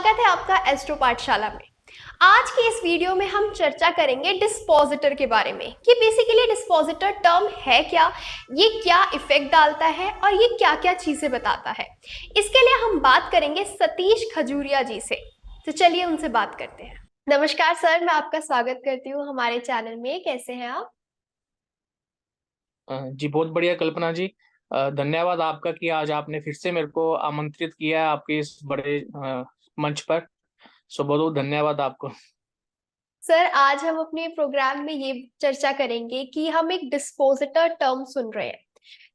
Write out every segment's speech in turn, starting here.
स्वागत है आपका एस्ट्रो पाठशाला में। आज की इस वीडियो में हम चर्चा करेंगे डिस्पोजिटर के बारे में कि बेसिकली डिस्पोजिटर टर्म है क्या, ये क्या इफेक्ट डालता है और ये क्या क्या चीजें बताता है। इसके लिए हम बात करेंगे सतीश खजूरिया जी से। तो चलिए उनसे बात करते हैं। नमस्कार सर, मैं आपका स्वागत करती हूँ हमारे चैनल में। कैसे हैं आप? जी बहुत बढ़िया कल्पना जी। धन्यवाद आपका कि आज आपने फिर से मेरे को आमंत्रित किया है आपके इस बड़े मंच पर। सो बहुत बहुत धन्यवाद आपको। सर, आज हम अपने प्रोग्राम में ये चर्चा करेंगे कि हम एक डिस्पोजिटर टर्म सुन रहे हैं,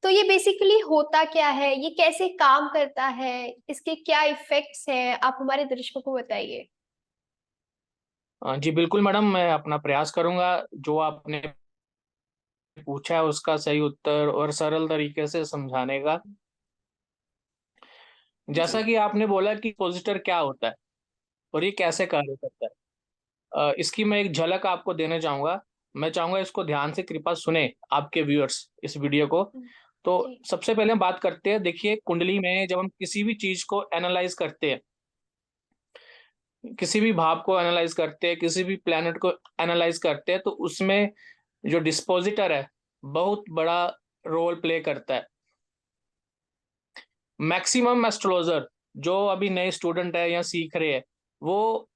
तो ये बेसिकली होता क्या है, ये कैसे काम करता है, इसके क्या इफेक्ट्स हैं, आप हमारे दर्शकों को बताइए। जी बिल्कुल मैडम, मैं अपना प्रयास करूंगा जो आपने पूछा है उसका सही उत्तर और सरल तरीके से समझाने का। जी। जैसा कि आपने बोला कि डिपॉजिटर क्या होता है और ये कैसे कार्य करता है, इसकी मैं एक झलक आपको देना चाहूंगा। मैं चाहूंगा इसको ध्यान से कृपया सुने आपके व्यूअर्स इस वीडियो को। तो जी। सबसे पहले हम बात करते हैं। देखिए, कुंडली में जब हम किसी भी चीज को एनालाइज करते हैं, किसी भी भाव को एनालाइज करते हैं, किसी भी प्लैनेट को एनालाइज करते हैं, तो उसमें जो डिस्पोजिटर है बहुत बड़ा रोल प्ले करता है। मैक्सिमम एस्ट्रोलॉजर जो अभी नए स्टूडेंट है या सीख रहे हैं, वो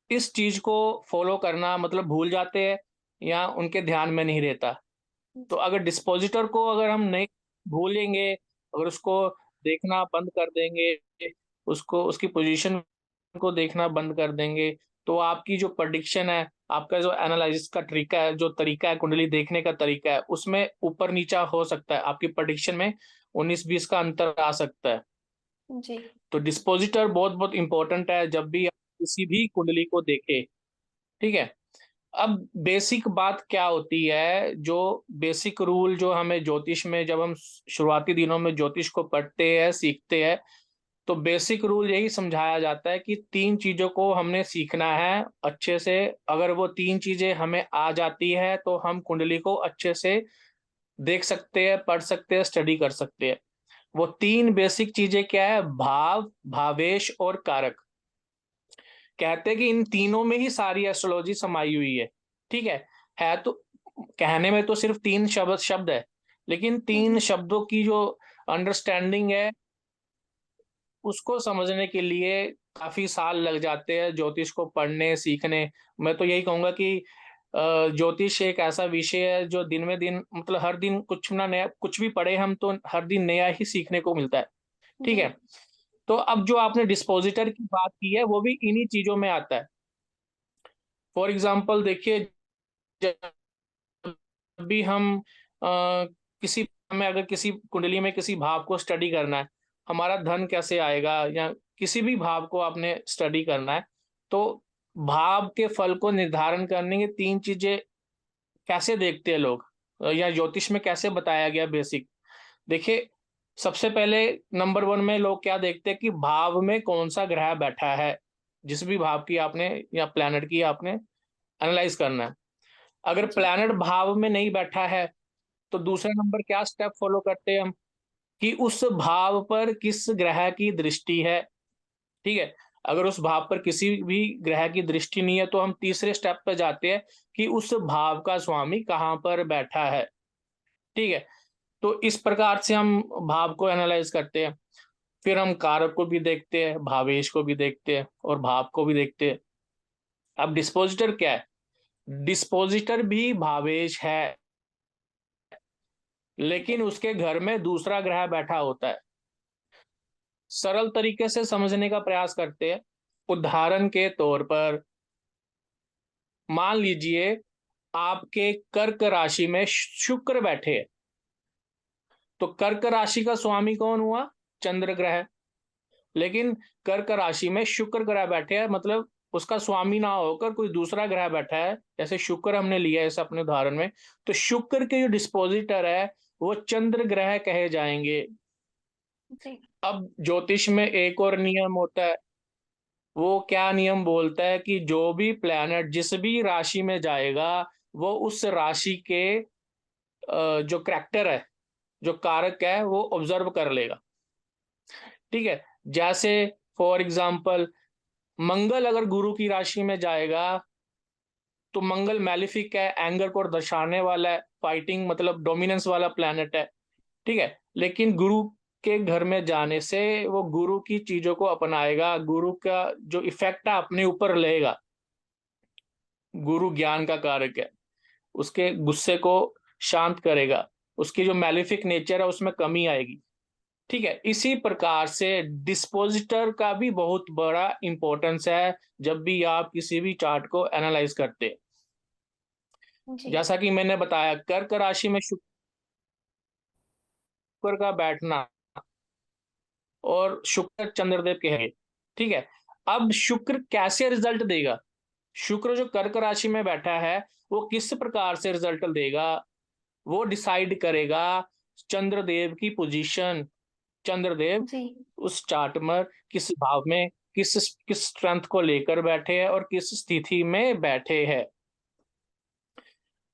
इस चीज को फॉलो करना मतलब भूल जाते हैं या उनके ध्यान में नहीं रहता। तो जी। अगर डिस्पोजिटर को अगर हम नहीं भूलेंगे, अगर उसको देखना बंद कर देंगे, उसको उसकी पोजीशन को देखना बंद कर देंगे, तो आपकी जो प्रेडिक्शन है, आपका जो एनालिसिस का तरीका है, जो तरीका है कुंडली देखने का तरीका है, उसमें ऊपर नीचा हो सकता है। आपकी प्रेडिक्शन में 19-20 का अंतर आ सकता है। जी। तो डिस्पोजिटर बहुत बहुत इंपॉर्टेंट है जब भी आप किसी भी कुंडली को देखें। ठीक है। अब बेसिक बात क्या होती है, जो बेसिक रूल जो हमें ज्योतिष में, जब हम शुरुआती दिनों में ज्योतिष को पढ़ते हैं सीखते हैं, तो बेसिक रूल यही समझाया जाता है कि 3 चीजों को हमने सीखना है अच्छे से। अगर वो 3 चीजें हमें आ जाती है तो हम कुंडली को अच्छे से देख सकते हैं, पढ़ सकते हैं, स्टडी कर सकते हैं। वो 3 बेसिक चीजें क्या है? भाव, भावेश और कारक। कहते हैं कि इन तीनों में ही सारी एस्ट्रोलॉजी समाई हुई है। ठीक है तो कहने में तो सिर्फ 3 शब्द शब्द है, लेकिन 3 जी। शब्दों की जो अंडरस्टैंडिंग है, उसको समझने के लिए काफ़ी साल लग जाते हैं ज्योतिष को पढ़ने, सीखने। मैं तो यही कहूँगा कि ज्योतिष एक ऐसा विषय है जो दिन में दिन मतलब हर दिन कुछ ना नया, कुछ भी पढ़े हम तो हर दिन नया ही सीखने को मिलता है। ठीक जी। है? तो अब जो आपने डिस्पोज़िटर की बात की है, वो भी इन्हीं चीज़ों में आता है। फॉर एग्ज़ाम्पल देखिए, जब भी हम किसी हमें अगर किसी कुंडली में किसी भाव को स्टडी करना है, हमारा धन कैसे आएगा या किसी भी भाव को आपने स्टडी करना है, तो भाव के फल को निर्धारण करने की 3 चीज़ें कैसे देखते हैं लोग, या ज्योतिष में कैसे बताया गया बेसिक। देखिए, सबसे पहले नंबर 1 में लोग क्या देखते हैं कि भाव में कौन-सा ग्रह बैठा है, जिस भी भाव की आपने या प्लैनेट की आपने एनालाइज़ करना है। अगर जी। प्लैनेट भाव में नहीं बैठा है, तो दूसरा नंबर क्या स्टेप फॉलो करते हैं हम, कि उस भाव पर किस ग्रह की दृष्टि है। ठीक है? अगर उस भाव पर किसी भी ग्रह की दृष्टि नहीं है, तो हम तीसरे स्टेप पे जाते हैं कि उस भाव का स्वामी कहाँ पर बैठा है। ठीक है? तो इस प्रकार से हम भाव को एनालाइज़ करते हैं। फिर हम कारक को भी देखते हैं, भावेश को भी देखते हैं और भाव को भी देखते हैं। अब डिस्पोज़िटर क्या है? डिस्पोज़िटर भी भावेश है, लेकिन जी। उसके घर में दूसरा ग्रह बैठा होता है। सरल तरीके से समझने का प्रयास करते हैं। उदाहरण के तौर पर मान लीजिए आपके कर्क राशि में शुक्र बैठे हैं, तो कर्क राशि का स्वामी कौन हुआ? चंद्र ग्रह। लेकिन कर्क राशि में शुक्र ग्रह बैठे हैं, मतलब उसका स्वामी ना होकर कोई दूसरा ग्रह बैठा है। जैसे शुक्र हमने लिया है इस अपने उदाहरण में, तो शुक्र के जो डिस्पोजिटर है वो चंद्र ग्रह कहे जाएंगे। जी। अब ज्योतिष में एक और नियम होता है। वो क्या नियम बोलता है कि जो भी प्लैनेट जिस भी राशि में जाएगा, वो उस राशि के जो करैक्टर है, जो कारक है, वो ऑब्जर्व कर लेगा। ठीक है? जैसे फॉर एग्जांपल मंगल अगर गुरु की राशि में जाएगा तो मंगल मैलिफिक है, एंगर को दर्शाने वाला है, फाइटिंग मतलब डोमिनेंस वाला प्लैनेट है, ठीक है। लेकिन गुरु के घर में जाने से वो गुरु की चीजों को अपनाएगा, गुरु का जो इफेक्ट है अपने ऊपर लेगा। गुरु ज्ञान का कारक है, उसके गुस्से को शांत करेगा, उसकी जो मैलिफिक नेचर है उसमें कमी आएगी, ठीक है। इसी प्रकार से डिस्पोजिटर का भी बहुत बड़ा इंपॉर्टेंस है जब भी आप किसी भी चार्ट को एनालाइज करते हैं। जी जैसा कि मैंने बताया, कर्क राशि में शुक्र का बैठना, और शुक्र चंद्रदेव के हैं, ठीक है। अब शुक्र कैसे रिजल्ट देगा? शुक्र जो कर्क राशि में बैठा है वो किस प्रकार से रिजल्ट देगा, वो डिसाइड करेगा चंद्रदेव की पोजीशन। चंद्रदेव जी उस चार्ट में किस भाव में, किस किस स्ट्रेंथ को लेकर बैठे हैं और किस स्थिति में बैठे हैं।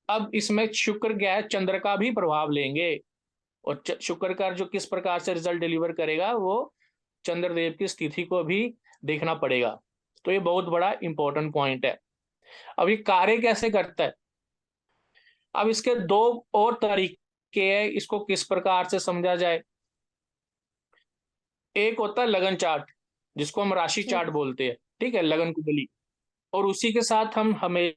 अब इसमें शुक्र क्या है, चंद्र का भी प्रभाव लेंगे, और शुक्र का जो किस प्रकार से रिजल्ट डिलीवर करेगा वो चंद्रदेव की स्थिति को भी देखना पड़ेगा। तो ये बहुत बड़ा इंपॉर्टेंट पॉइंट है। अब ये कार्य कैसे करता है? अब इसके दो और तरीके हैं, इसको किस प्रकार से समझा जाए। एक होता है लगन चार्ट, जिसको हम राशि जी चार्ट बोलते हैं, ठीक है, लगन कुंडली। और उसी के साथ हम हमेशा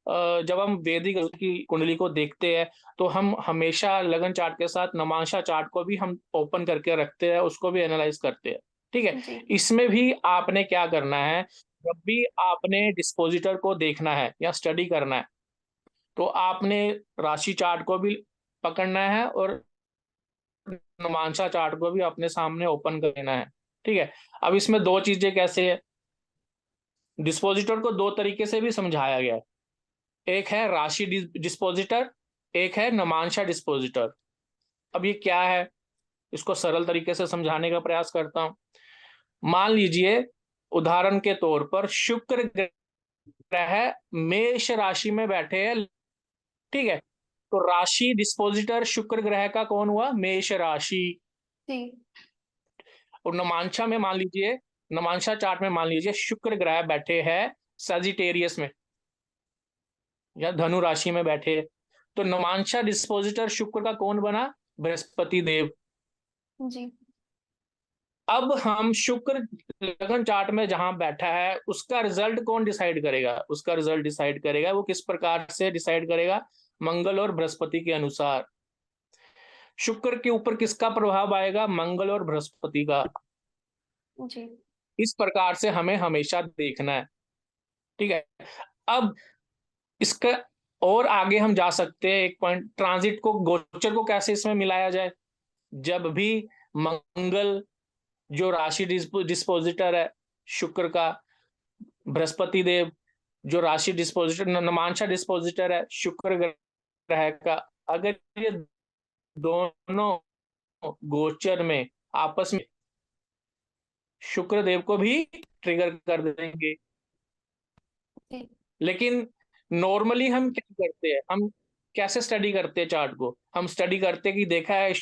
जब हम वैदिक की कुंडली को देखते हैं तो हम हमेशा लगन चार्ट के साथ नमांशा चार्ट को भी हम ओपन करके रखते हैं, उसको भी एनालाइज करते हैं, ठीक है। जी इसमें भी आपने क्या करना है, जब भी आपने डिस्पोजिटर को देखना है या स्टडी करना है तो आपने राशि चार्ट को भी पकड़ना है और नुमांशा चार्ट को भी अपने सामने ओपन कर देना है, ठीक है। अब इसमें दो चीजें कैसे है, डिस्पोजिटर को दो तरीके से भी समझाया गया है। एक है राशि डिस्पोजिटर, एक है नुमांशा डिस्पोजिटर। अब ये क्या है, इसको सरल तरीके से समझाने का प्रयास करता हूं। मान लीजिए उदाहरण के तौर पर शुक्र ग्रह मेष राशि में बैठे हैं, ठीक है। तो राशि डिस्पोजिटर शुक्र ग्रह का कौन हुआ, मेष राशि। जी और नमांशा में मान लीजिए, नमांशा चार्ट में मान लीजिए शुक्र ग्रह बैठे हैं सजिटेरियस में या धनु राशि में बैठे हैं। तो नमांशा डिस्पोजिटर शुक्र का कौन बना, बृहस्पति देव। जी अब हम शुक्र लगन चार्ट में जहां बैठा है उसका रिजल्ट कौन डिसाइड करेगा, उसका रिजल्ट डिसाइड करेगा, वो किस प्रकार से डिसाइड करेगा, मंगल और बृहस्पति के अनुसार। शुक्र के ऊपर किसका प्रभाव आएगा, मंगल और बृहस्पति का। जी इस प्रकार से हमें हमेशा देखना है, ठीक है। अब इसका और आगे हम जा सकते हैं, एक पॉइंट, ट्रांजिट को, गोचर को कैसे इसमें मिलाया जाए। जब भी मंगल जो राशि डिस्पोजिटर है शुक्र का, बृहस्पति देव जो राशि डिस्पोजिटर नमांशा डिस्पोजिटर है शुक्र ग्रह का, अगर ये दोनों गोचर में आपस में, शुक्र देव को भी ट्रिगर कर देंगे। जी लेकिन नॉर्मली हम क्या करते हैं, हम कैसे स्टडी करते हैं चार्ट को, हम स्टडी करते हैं कि देखा है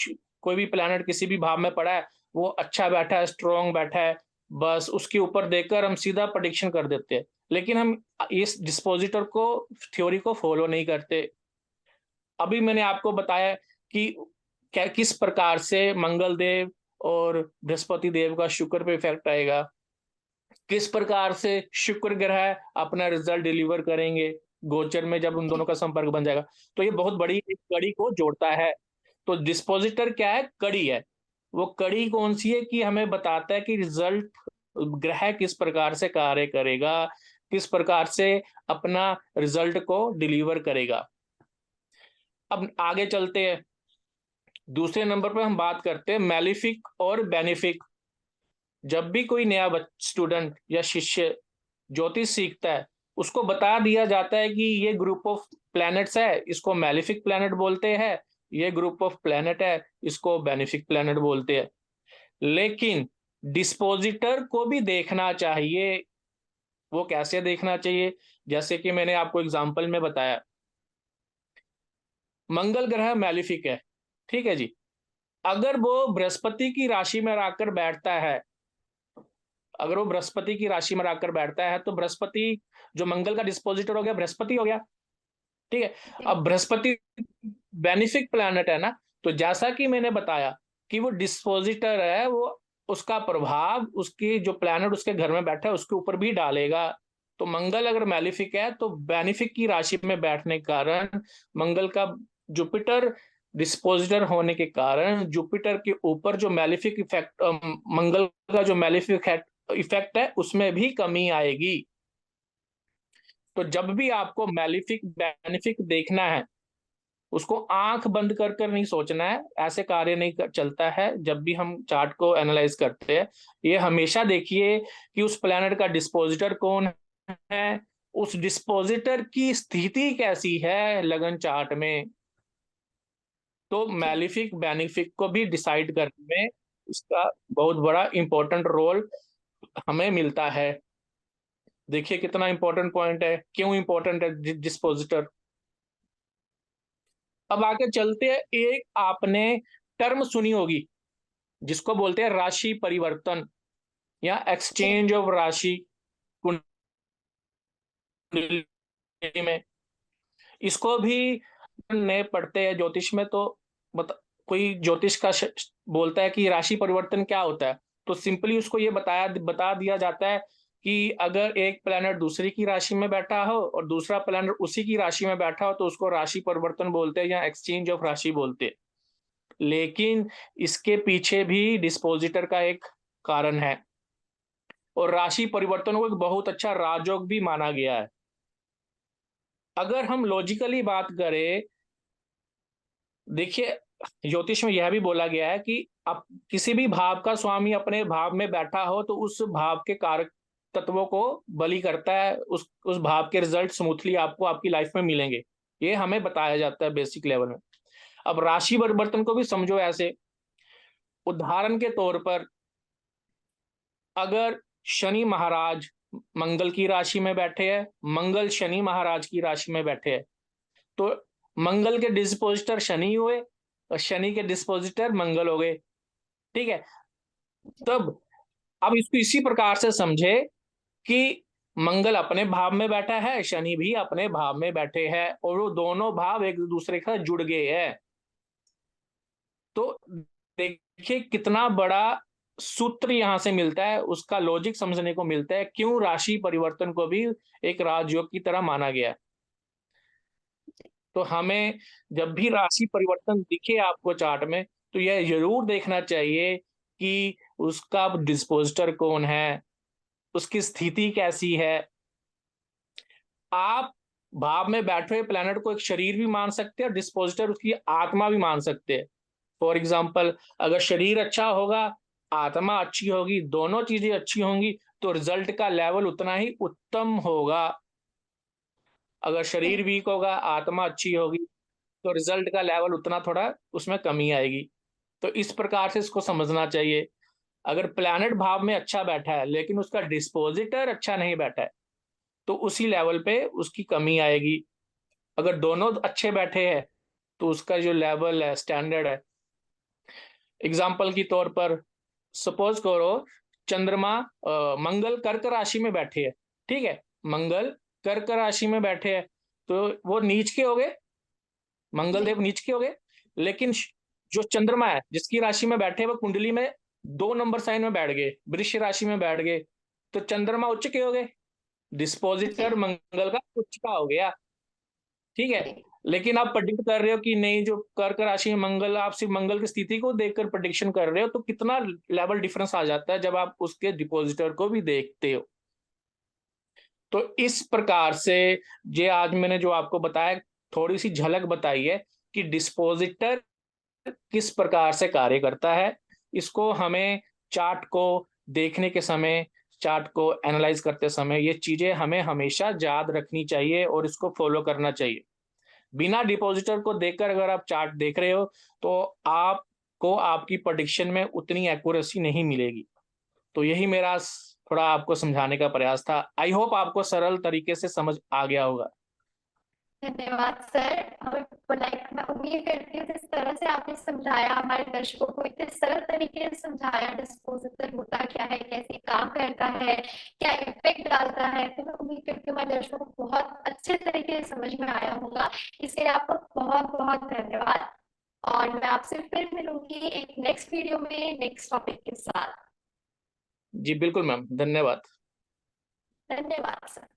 कोई भी प्लैनेट किसी भी भाव में पड़ा है, वो अच्छा बैठा है, स्ट्रॉन्ग बैठा है, बस उसके ऊपर देखकर हम सीधा प्रेडिक्शन कर देते हैं। लेकिन हम इस डिस्पोजिटर को, थ्योरी को फॉलो नहीं करते। अभी मैंने आपको बताया कि क्या किस प्रकार से मंगल देव और बृहस्पति देव का शुक्र पे इफेक्ट आएगा, किस प्रकार से शुक्र ग्रह अपना रिजल्ट डिलीवर करेंगे गोचर में जब उन दोनों जी का संपर्क बन जाएगा। तो ये बहुत बड़ी एक कड़ी को जोड़ता है। तो डिस्पोजिटर क्या है, कड़ी है। वो कड़ी कौन सी है कि हमें बताता है कि रिजल्ट ग्रह किस प्रकार से कार्य करेगा, किस प्रकार से अपना रिजल्ट को डिलीवर करेगा। अब आगे चलते हैं, दूसरे नंबर पर हम बात करते हैं मैलिफिक और बेनिफिक। जब भी कोई नया स्टूडेंट या शिष्य ज्योतिष सीखता है, उसको बता दिया जाता है कि ये ग्रुप ऑफ प्लैनेट्स है, इसको मैलिफिक प्लैनेट बोलते हैं, ये ग्रुप ऑफ प्लैनेट है, इसको बेनिफिक प्लैनेट बोलते हैं। लेकिन डिस्पोजिटर को भी देखना चाहिए। वो कैसे देखना चाहिए, जैसे कि मैंने आपको एग्जांपल में बताया, मंगल ग्रह मैलिफिक है, ठीक है जी। अगर वो बृहस्पति की राशि में आकर बैठता है, अगर वो बृहस्पति की राशि में आकर बैठता है, तो बृहस्पति जो मंगल का डिस्पोजिटर हो गया, बृहस्पति हो गया, ठीक है। जी। अब बृहस्पति बेनिफिक प्लैनेट है ना, तो जैसा कि मैंने बताया कि वो डिस्पोजिटर है, वो उसका प्रभाव उसकी जो प्लैनेट उसके घर में बैठा है उसके ऊपर भी डालेगा। तो मंगल अगर मैलिफिक है तो बेनिफिक की राशि में बैठने के कारण मंगल का जुपिटर डिस्पोजिटर होने के कारण जुपिटर के ऊपर जो मैलिफिक इफेक्ट, मंगल का जो मैलिफिक इफेक्ट है उसमें भी कमी आएगी। तो जब भी आपको मैलिफिक बेनिफिक देखना है, उसको आंख बंद कर कर नहीं सोचना है, ऐसे कार्य नहीं चलता है। जब भी हम चार्ट को एनालाइज करते हैं, ये हमेशा देखिए कि उस प्लैनेट का डिस्पोजिटर कौन है, उस डिस्पोजिटर की स्थिति कैसी है लगन चार्ट में। तो जी। मैलिफिक बेनिफिक को भी डिसाइड करने में इसका बहुत बड़ा इंपॉर्टेंट रोल हमें मिलता है। देखिए कितना इंपॉर्टेंट पॉइंट है, क्यों इंपॉर्टेंट है डिस्पोजिटर। अब आगे चलते हैं, एक आपने टर्म सुनी होगी जिसको बोलते हैं राशि परिवर्तन या जी। एक्सचेंज ऑफ राशि कुंडली में। इसको भी नए पढ़ते हैं ज्योतिष में, तो कोई ज्योतिष का बोलता है कि राशि परिवर्तन क्या होता है, तो सिंपली उसको ये बता दिया जाता है कि अगर एक प्लैनेट दूसरी की राशि में बैठा हो और दूसरा प्लैनेट उसी की राशि में बैठा हो तो उसको राशि परिवर्तन बोलते हैं या एक्सचेंज ऑफ राशि बोलते हैं। लेकिन इसके पीछे भी डिस्पोजिटर का एक कारण है, और राशि परिवर्तन को एक बहुत अच्छा राजयोग भी माना गया है। अगर हम लॉजिकली बात करें, देखिए ज्योतिष में यह भी बोला गया है कि अब किसी भी भाव का स्वामी अपने भाव में बैठा हो तो उस भाव के कारक तत्वों को बलि करता है, उस भाव के रिजल्ट स्मूथली आपको आपकी लाइफ में मिलेंगे। ये हमें बताया जाता है बेसिक लेवल में। अब राशि परिवर्तन को भी समझो ऐसे, उदाहरण के तौर पर अगर शनि महाराज मंगल की राशि में बैठे हैं, मंगल शनि महाराज की राशि में बैठे हैं, तो मंगल के डिस्पोजिटर शनि हुए और शनि के डिस्पोजिटर मंगल हो गए, ठीक है। तब अब इसको इसी प्रकार से समझे कि मंगल अपने भाव में बैठा है, शनि भी अपने भाव में बैठे हैं और वो दोनों भाव एक दूसरे के साथ जुड़ गए हैं। तो देखिए कितना बड़ा सूत्र यहां से मिलता है, उसका लॉजिक समझने को मिलता है क्यों राशि परिवर्तन को भी एक राजयोग की तरह माना गया है। तो हमें जब भी राशि परिवर्तन दिखे आपको चार्ट में, तो यह जरूर देखना चाहिए कि उसका डिस्पोजिटर कौन है, उसकी स्थिति कैसी है। आप भाव में बैठे हुए प्लैनेट को एक शरीर भी मान सकते हैं और डिस्पोजिटर उसकी आत्मा भी मान सकते हैं। फॉर एग्जाम्पल, अगर शरीर अच्छा होगा, आत्मा अच्छी होगी, दोनों चीजें अच्छी होंगी, तो रिजल्ट का लेवल उतना ही उत्तम होगा। अगर शरीर जी। वीक होगा, आत्मा अच्छी होगी, तो रिजल्ट का लेवल उतना थोड़ा उसमें कमी आएगी। तो इस प्रकार से इसको समझना चाहिए। अगर प्लैनेट भाव में अच्छा बैठा है लेकिन उसका डिस्पोजिटर अच्छा नहीं बैठा है, तो उसी लेवल पे उसकी कमी आएगी। अगर दोनों अच्छे बैठे हैं तो उसका जो लेवल है, स्टैंडर्ड है। एग्जाम्पल के तौर पर सपोज करो चंद्रमा मंगल कर्क राशि में बैठे है, ठीक है। मंगल कर्क राशि में बैठे हैं तो वो नीच के हो गए, मंगल जी। देव नीच के हो गए। लेकिन जो चंद्रमा है जिसकी राशि में बैठे वो कुंडली में 2 नंबर साइन में बैठ गए, वृक्ष राशि में बैठ गए, तो चंद्रमा उच्च के हो गए, डिस्पोजिटर जी। मंगल का उच्च का हो गया, ठीक है। जी। लेकिन आप प्रेडिक्ट कर रहे हो कि नहीं, जो कर्क राशि में मंगल, आप सिर्फ मंगल की स्थिति को देखकर प्रेडिक्शन कर रहे हो, तो कितना लेवल डिफरेंस आ जाता है जब आप उसके डिपोजिटर को भी देखते हो। तो इस प्रकार से ये आज मैंने जो आपको बताया, थोड़ी सी झलक बताई है कि डिस्पोजिटर किस प्रकार से कार्य करता है। इसको हमें चार्ट को देखने के समय, चार्ट को एनालाइज करते समय ये चीजें हमें हमेशा याद रखनी चाहिए और इसको फॉलो करना चाहिए। बिना डिपॉजिटर को देखकर अगर आप चार्ट देख रहे हो तो आपको आपकी प्रेडिक्शन में उतनी एक्यूरेसी नहीं मिलेगी। तो यही मेरा थोड़ा आपको समझाने का प्रयास था। आई होप आपको सरल तरीके से समझ आ गया होगा। धन्यवाद सर, हमें लाइक मैं उम्मीद करती हूँ जिस तरह से आपने समझाया, हमारे दर्शकों को इतने सरल तरीके से समझाया डिस्पोजेबल होता क्या है, कैसे काम करता है, क्या इफेक्ट डालता है, तो मैं उम्मीद करती हूँ हमारे दर्शकों को बहुत अच्छे तरीके से समझ में आया होगा। इसके लिए आपका बहुत बहुत धन्यवाद, और मैं आपसे फिर मिलूंगी एक नेक्स्ट वीडियो में नेक्स्ट टॉपिक के साथ। जी बिल्कुल मैम, धन्यवाद। धन्यवाद सर।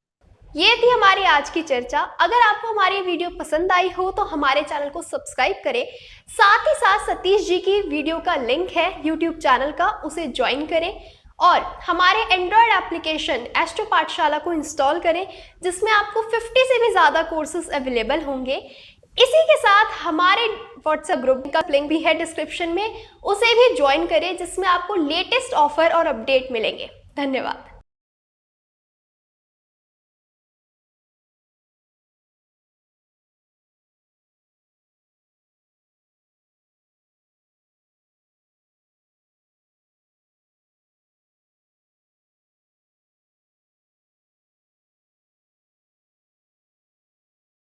ये थी हमारी आज की चर्चा। अगर आपको हमारी वीडियो पसंद आई हो तो हमारे चैनल को सब्सक्राइब करें। साथ ही साथ सतीश जी की वीडियो का लिंक है यूट्यूब चैनल का, उसे ज्वाइन करें और हमारे एंड्रॉयड एप्लीकेशन एस्ट्रो पाठशाला को इंस्टॉल करें, जिसमें आपको 50 से भी ज़्यादा कोर्सेज अवेलेबल होंगे। इसी के साथ हमारे व्हाट्सएप ग्रुप का लिंक भी है डिस्क्रिप्शन में, उसे भी ज्वाइन करें, जिसमें आपको लेटेस्ट ऑफर और अपडेट मिलेंगे। धन्यवाद।